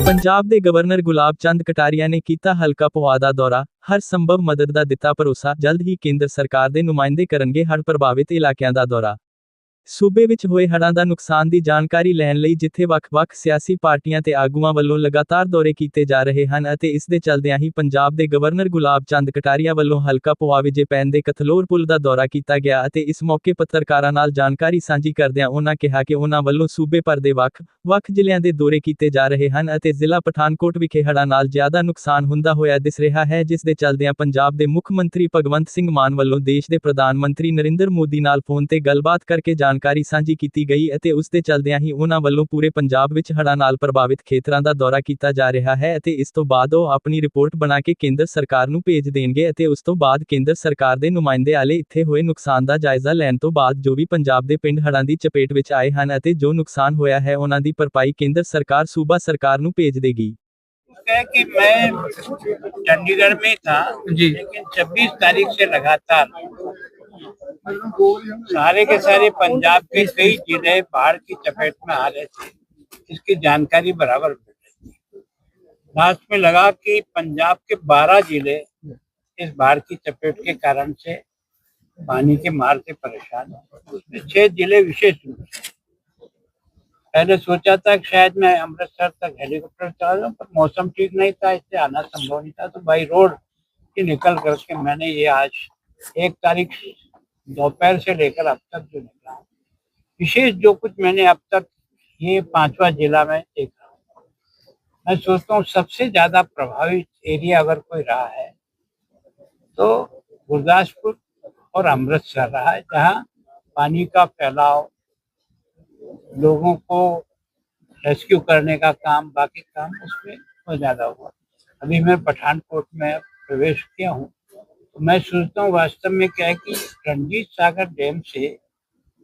पंजाब के गवर्नर गुलाब चंद कटारिया ने किया हलका पोआ दा दौरा, हर संभव मदद का दिता भरोसा, जल्द ही केंद्र सरकार के नुमाइंदे करनगे हड़ प्रभावित इलाकों का दौरा। सूबे विच होए हड़ां दा नुकसान की जानकारी लैण लई जिथे वख-वख सियासी पार्टियां ते आगूआं वल्लों लगातार दौरे कीते जा रहे हैं अते इस दे चलदिआं ही पंजाब दे गवर्नर गुलाब चंद कटारिया वल्लों हलका पोआ विजे पैण दे कथलोर पुल दा दौरा कीता गया अते इस मौके पत्रकारां नाल जानकारी साझी करदिआं उन्हां कहा कि उन्हां वल्लों सूबे भर दे वख-वख ਜ਼ਿਲ੍ਹਿਆਂ ਦੇ दौरे कीते जा रहे हैं ਅਤੇ ਜ਼ਿਲ੍ਹਾ ਪਠਾਨਕੋਟ ਵਿਖੇ ਹੜ੍ਹਾਂ ਨਾਲ ਜ਼ਿਆਦਾ ਨੁਕਸਾਨ ਹੁੰਦਾ ਹੋਇਆ ਦਿਸ ਰਿਹਾ ਹੈ ਜਿਸ ਦੇ ਚਲਦਿਆਂ ਪੰਜਾਬ ਦੇ ਮੁੱਖ ਮੰਤਰੀ ਭਗਵੰਤ ਸਿੰਘ ਮਾਨ ਵੱਲੋਂ ਦੇਸ਼ ਦੇ ਪ੍ਰਧਾਨ ਮੰਤਰੀ ਨਰਿੰਦਰ ਮੋਦੀ ਨਾਲ ਫੋਨ ਤੇ ਗੱਲਬਾਤ ਕਰਕੇ ਜਾਣਕਾਰੀ ਸਾਂਝੀ ਕੀਤੀ ਗਈ ਅਤੇ ਉਸ ਦੇ ਚਲਦਿਆਂ ਹੀ ਉਹਨਾਂ ਵੱਲੋਂ ਪੂਰੇ ਪੰਜਾਬ ਵਿੱਚ ਹੜ੍ਹਾਂ ਨਾਲ ਪ੍ਰਭਾਵਿਤ ਖੇਤਰਾਂ ਦਾ ਦੌਰਾ ਕੀਤਾ ਜਾ ਰਿਹਾ ਹੈ ਅਤੇ ਇਸ ਤੋਂ ਬਾਅਦ ਉਹ ਆਪਣੀ ਰਿਪੋਰਟ ਬਣਾ ਕੇ ਕੇਂਦਰ ਸਰਕਾਰ ਨੂੰ ਭੇਜ ਦੇਣਗੇ ਅਤੇ ਉਸ ਤੋਂ ਬਾਅਦ ਕੇਂਦਰ ਸਰਕਾਰ ਦੇ ਨੁਮਾਇੰਦੇ ਆਲੇ ਇੱਥੇ ਹੋਏ ਨੁਕਸਾਨ ਦਾ ਜਾਇਜ਼ਾ ਲੈਣ ਤੋਂ ਬਾਅਦ ਜੋ ਵੀ ਪੰਜਾਬ ਦੇ ਪਿੰਡ ਹੜ੍ਹਾਂ ਦੀ ਚਪੇਟ ਵਿੱਚ ਆਏ ਹਨ ਅਤੇ ਜੋ ਨੁਕਸਾਨ ਹੋਇਆ ਹੈ ਉਹਨਾਂ ਦੀ ਭਰਪਾਈ केंद्र सरकार सूबा सरकार नु भेज देगी। कि मैं चंडीगढ़ में था जी, लेकिन 26 तारीख से लगातार सारे के सारे पंजाब के कई जिले बाढ़ की चपेट में आ रहे थे, इसकी जानकारी बराबर मिल रही थी। लास्ट में लगा कि पंजाब के 12 जिले इस बाढ़ की चपेट के कारण से पानी के मार से परेशान है, उसमें 6 जिले विशेष रूप से। पहले सोचा था कि शायद मैं अमृतसर तक हेलीकॉप्टर चला जाऊं, पर मौसम ठीक नहीं था, इससे आना संभव नहीं था, तो बाई रोड ही निकल करके मैंने ये आज 1 तारीख दोपहर से लेकर अब तक जो निकला विशेष जो कुछ मैंने अब तक ये 5वां जिला में देखा, मैं सोचता हूँ सबसे ज्यादा प्रभावित एरिया अगर कोई रहा है तो गुरदासपुर और अमृतसर रहा है, जहाँ पानी का फैलाव, लोगों को रेस्क्यू करने का काम, बाकी काम उसमें बहुत ज्यादा हुआ। अभी मैं पठानकोट में प्रवेश किया हूँ, तो मैं सोचता हूँ वास्तव में क्या है कि रणजीत सागर डैम से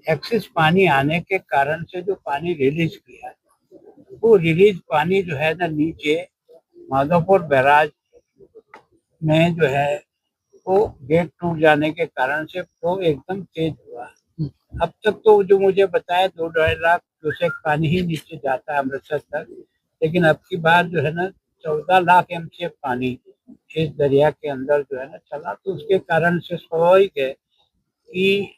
एक्सेस पानी आने के कारण से जो पानी रिलीज किया, वो रिलीज पानी जो है ना नीचे माधोपुर बैराज में जो है वो गेट टूट जाने के कारण से फ्लो एकदम तेज हुआ। अब तक तो जो मुझे बताया 2-2.5 लाख क्यूसेक पानी ही नीचे जाता है अमृतसर तक, लेकिन अब की बार जो है ना 14 लाख एमसीएफ पानी इस दरिया के अंदर जो है ना चला, तो उसके कारण से स्वाभाविक है कि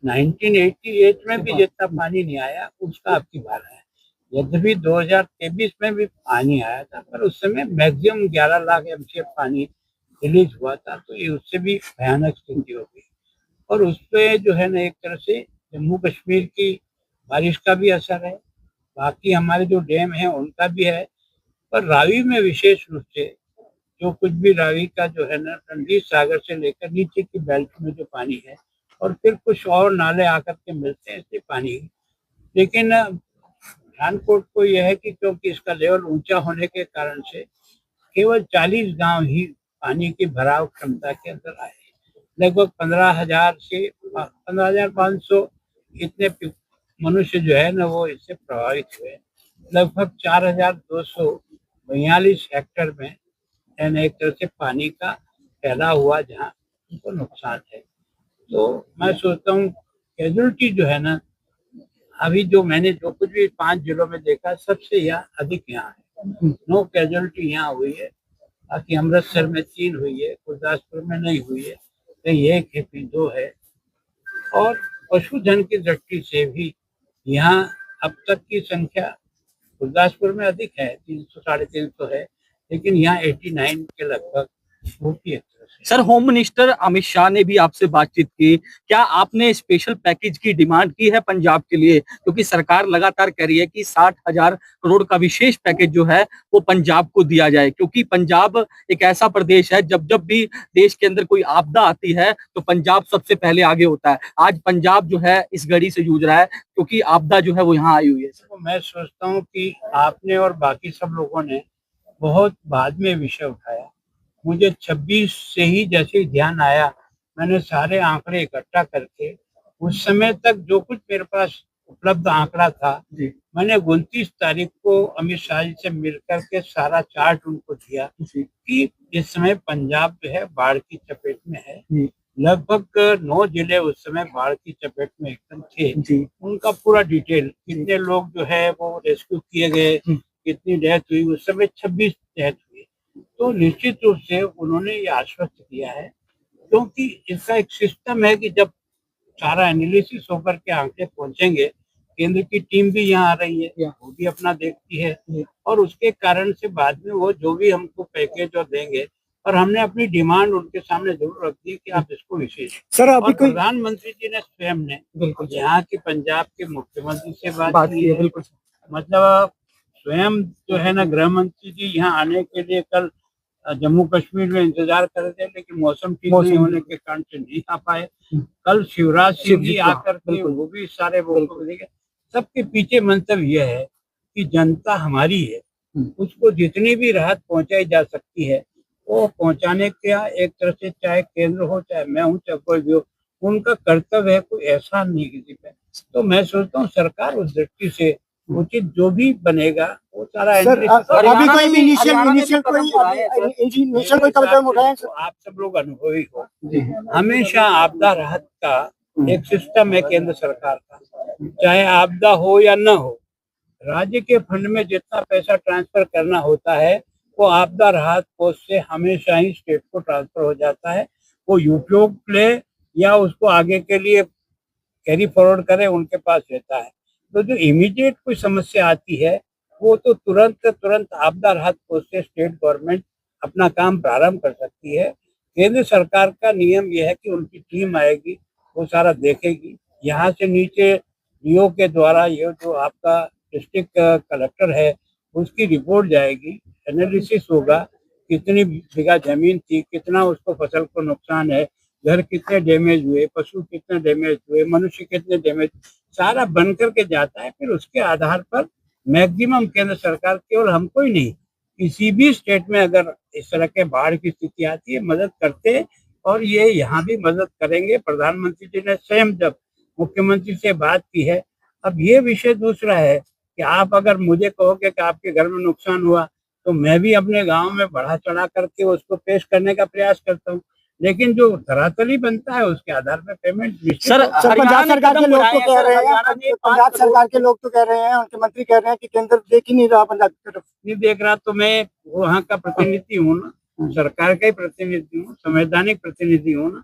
1988 में भी जितना पानी नहीं आया उसका अब की बार है। यद्यपि 2023 में भी पानी आया था, पर उस समय मैक्सिमम 11 लाख एमसीएफ पानी रिलीज हुआ था, तो ये उससे भी भयानक स्थिति हो गई। और उस पर जो है ना एक तरह से जम्मू कश्मीर की बारिश का भी असर है, बाकी हमारे जो डैम हैं उनका भी है, पर रावी में विशेष रूप से जो कुछ भी रावी का जो है ना रणजीत सागर से लेकर नीचे की बेल्ट में जो पानी है और फिर कुछ और नाले आकर के मिलते हैं इससे पानी। लेकिन पठानकोट को यह है कि क्योंकि इसका लेवल ऊंचा होने के कारण से केवल 40 गांव ही पानी की भराव क्षमता के अंदर आए, लगभग 15,000 से 15,500 इतने मनुष्य जो है ना वो इससे प्रभावित हुए। लगभग 4,242 हेक्टेयर में एक तरह से पानी का फैला हुआ जहाँ उनको नुकसान है। तो मैं सोचता हूँ कैजुअलिटी जो है ना अभी जो मैंने जो कुछ भी 5 जिलों में देखा सबसे यहाँ अधिक यहाँ है। नो कैजुअलिटी यहाँ हुई है, बाकी अमृतसर में 3 हुई है, गुरदासपुर में नहीं हुई है, कहीं 1 है, कहीं 2 है। और पशुधन की दृष्टि से भी यहाँ अब तक की संख्या गुरदासपुर में अधिक है, 300-350 है, लेकिन यहाँ 89 के लगभग होती है। Sir, home minister Amit Shah ने भी आपसे बातचीत की, क्या आपने स्पेशल पैकेज की डिमांड की है पंजाब के लिए? क्योंकि सरकार लगातार कह रही है कि 60,000 करोड़ का विशेष पैकेज जो है वो पंजाब को दिया जाए, क्योंकि पंजाब एक ऐसा प्रदेश है जब जब भी देश के अंदर कोई आपदा आती है तो पंजाब सबसे पहले आगे होता है। आज पंजाब जो है इस घड़ी से जूझ रहा है क्योंकि आपदा जो है वो यहाँ आई हुई है। तो मैं सोचता हूँ कि आपने और बाकी सब लोगों ने बहुत बाद में विषय उठाया, मुझे 26 से ही जैसे ही ध्यान आया मैंने सारे आंकड़े इकट्ठा करके उस समय तक जो कुछ मेरे पास उपलब्ध आंकड़ा था मैंने 29 तारीख को अमित शाह जी से मिल करके सारा चार्ट उनको दिया कि इस समय पंजाब जो है बाढ़ की चपेट में है, लगभग 9 जिले उस समय बाढ़ की चपेट में एकदम थे। जी उनका पूरा डिटेल, कितने लोग जो है वो रेस्क्यू किए गए, कितनी डेथ हुई, उस समय 26 डेथ हुई। तो निश्चित रूप से उन्होंने ये आश्वस्त किया है, क्योंकि इसका एक सिस्टम है कि जब सारा एनालिसिस होकर के आंकड़े पहुंचेंगे, केंद्र की टीम भी यहाँ आ रही है, वो भी अपना देखती है, और उसके कारण से बाद में वो जो भी हमको पैकेज और देंगे, और हमने अपनी डिमांड उनके सामने जरूर रख दी कि आप इसको विशेष। सर और अभी कोई प्रधानमंत्री जी ने स्वयं ने बिल्कुल यहाँ की पंजाब के मुख्यमंत्री से बात बात की की है, है। बिल्कुल मतलब स्वयं जो है ना, गृह मंत्री जी यहाँ आने के लिए कल जम्मू कश्मीर में इंतजार कर रहे थे, लेकिन मौसम ठीक नहीं होने के कारण से नहीं आ पाए। कल शिवराज सिंह जी आकर के वो भी सारे वोटों को देंगे। सबके पीछे मंतव्य यह है कि जनता हमारी है, उसको जितनी भी राहत पहुंचाई जा सकती है वो पहुंचाने का एक तरह से, चाहे केंद्र हो, चाहे मैं हूँ, चाहे कोई भी हो, उनका कर्तव्य है, कोई एहसान नहीं किसी पे। तो मैं सोचता हूँ सरकार उस दृष्टि से उचित जो भी बनेगा वो सारा सर अभी कोई इनिशियल कोई कदम उठाए? तो आप सब लोग अनुभवी हो, हमेशा आपदा राहत का एक सिस्टम है केंद्र सरकार का, चाहे आपदा हो या न हो, राज्य के फंड में जितना पैसा ट्रांसफर करना होता है वो आपदा राहत कोष से हमेशा ही स्टेट को ट्रांसफर हो जाता है। वो उपयोग ले या उसको आगे के लिए कैरी फॉरवर्ड करे, उनके पास रहता है। तो जो इमीडिएट कोई समस्या आती है वो तो तुरंत आपदा राहत कोष से स्टेट गवर्नमेंट अपना काम प्रारंभ कर सकती है। केंद्र सरकार का नियम यह है कि उनकी टीम आएगी, वो सारा देखेगी, यहाँ से नीचे डीओ के द्वारा ये जो आपका डिस्ट्रिक्ट कलेक्टर है उसकी रिपोर्ट जाएगी, एनालिसिस होगा, कितनी बीघा जमीन थी, कितना उसको फसल को नुकसान है, घर कितने डैमेज हुए, पशु कितने डैमेज हुए, मनुष्य कितने डैमेज, सारा बन करके जाता है। फिर उसके आधार पर मैक्सिमम केंद्र सरकार, केवल हमको ही नहीं, किसी भी स्टेट में अगर इस तरह के बाढ़ की स्थिति आती है मदद करते, और ये यहाँ भी मदद करेंगे। प्रधानमंत्री जी ने स्वयं जब मुख्यमंत्री से बात की है। अब ये विषय दूसरा है कि आप अगर मुझे कहोगे कि आपके घर में नुकसान हुआ तो मैं भी अपने गांव में बढ़ा चढ़ा करके उसको पेश करने का प्रयास करता हूँ, लेकिन जो धरातली बनता है उसके आधार पर पेमेंट। सर पंजाब सरकार के लोग तो कह रहे हैं, पंजाब सरकार के लोग तो कह रहे हैं, उनके मंत्री कह रहे हैं कि केंद्र देख ही नहीं रहा, पंजाब की तरफ नहीं देख रहा। तो मैं वहाँ का प्रतिनिधि हूँ ना, सरकार का ही प्रतिनिधि हूँ, संवैधानिक प्रतिनिधि हूँ ना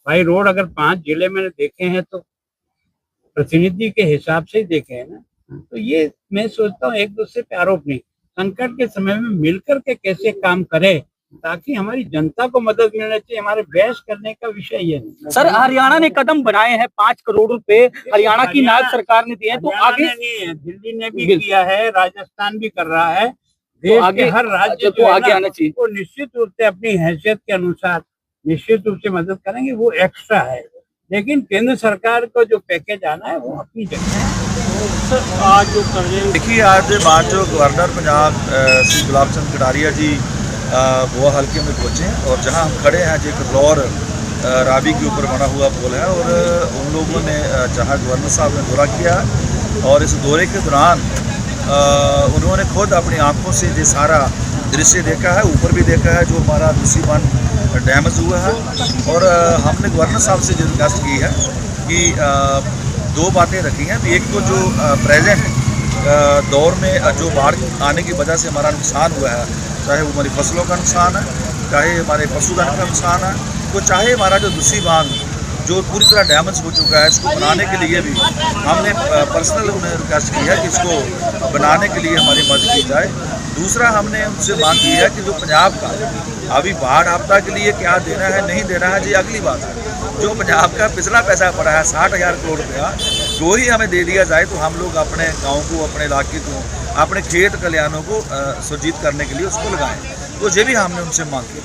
भाई। रोड अगर 5 जिले मैंने देखे हैं तो प्रतिनिधि के हिसाब से ही देखे हैं ना। तो ये मैं सोचता हूँ एक दूसरे पे आरोप नहीं, संकट के समय में मिलकर के कैसे काम करें ताकि हमारी जनता को मदद मिलना चाहिए। हमारे बहस करने का विषय ये नहीं। सर हरियाणा ने कदम बनाए हैं, 5 करोड़ रुपए हरियाणा की नायब सरकार ने दिए हैं, तो आगे नहीं है, दिल्ली ने भी किया है, राजस्थान भी कर रहा है, तो देश आगे के हर राज्य तो आगे आना चाहिए। वो निश्चित रूप से अपनी हैसियत के अनुसार निश्चित रूप से मदद करेंगे, वो एक्स्ट्रा है। लेकिन केंद्र सरकार को जो पैकेज आना है वो अपनी जगह है। आज जो कर रहे हैं, देखिए आज के बाद जो गवर्नर पंजाब श्री गुलाब चंद कटारिया जी गोवा हल्के में पहुँचे हैं, और जहां हम खड़े हैं जो कटलौर रावी के ऊपर बना हुआ पुल है, और उन लोगों ने जहां गवर्नर साहब ने दौरा किया, और इस दौरे के दौरान उन्होंने खुद अपनी आंखों से ये सारा दृश्य देखा है, ऊपर भी देखा है जो हमारा दूसरी बांध डैमेज हुआ है। और हमने गवर्नर साहब से जो रिक्वेस्ट की है कि 2 बातें रखी हैं। एक तो जो प्रेजेंट दौर में जो बाढ़ आने की वजह से हमारा नुकसान हुआ है, चाहे वो हमारी फसलों का नुकसान है, चाहे हमारे पशुधन का नुकसान है, तो चाहे हमारा जो दूसरी बांध जो पूरी तरह डैमेज हो चुका है, इसको बनाने के लिए भी हमने पर्सनल उन्हें रिक्वेस्ट की है कि इसको बनाने के लिए हमारी मदद की जाए। दूसरा हमने उनसे मांग की है कि जो पंजाब का अभी बाढ़ आपदा के लिए क्या देना है नहीं देना है, ये अगली बात है। जो पंजाब का पिछला पैसा पड़ा है 60,000 करोड़ रुपया, जो ही हमें दे दिया जाए तो हम लोग अपने गाँव को, अपने इलाके को, अपने खेत खलिहानों को सुरजीत करने के लिए उसको लगाएं। तो ये भी हमने उनसे मांग की।